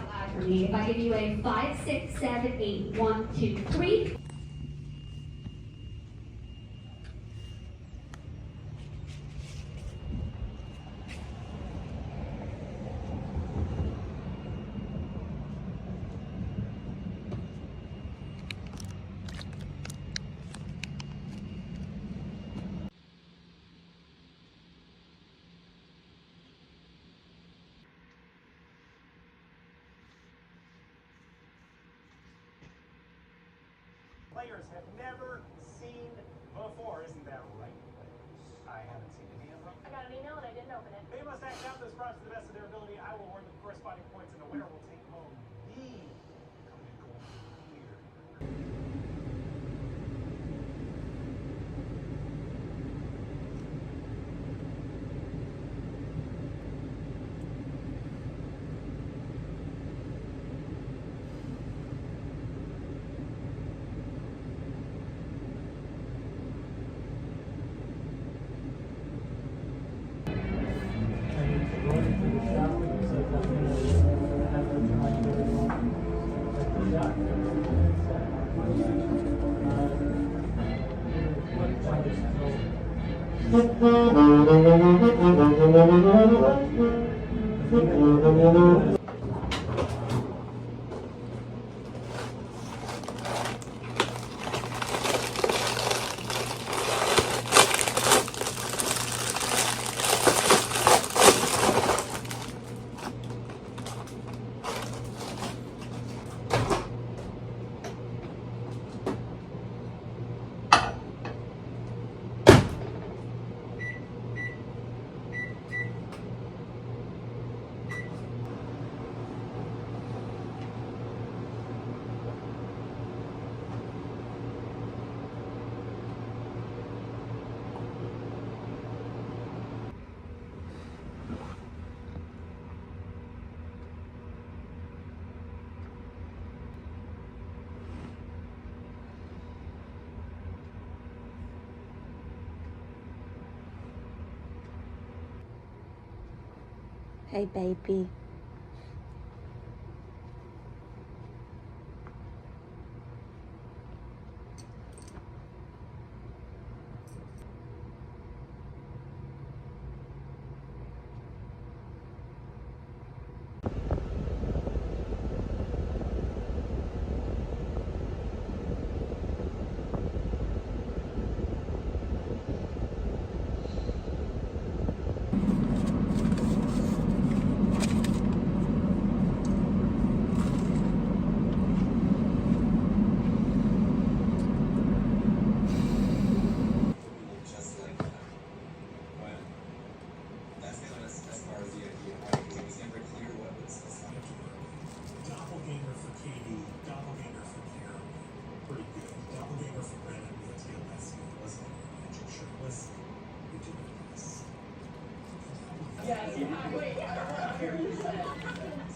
out loud for me. If I give you a 5, 6, 7, 8, 1, 2, 3. Players have never seen before, isn't that right? I haven't seen any of them. I got an email and I didn't open it. They must act out those props to the best of their ability. I will award them corresponding points, and the winner will take home the coveted gold here. Hey, baby.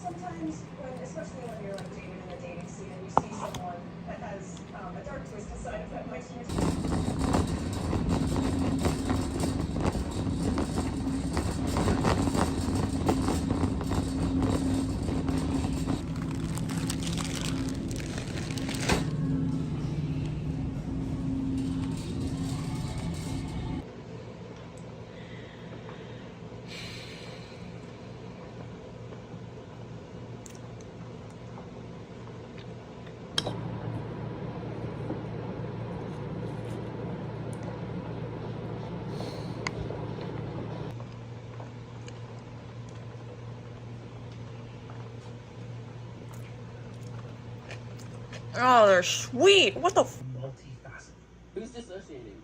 Sometimes, especially when you're like dating in a dating scene and you see someone that has a dark twisted side of that makes me. Oh, they're sweet. What the f— Multifaceted. Who's dissociating?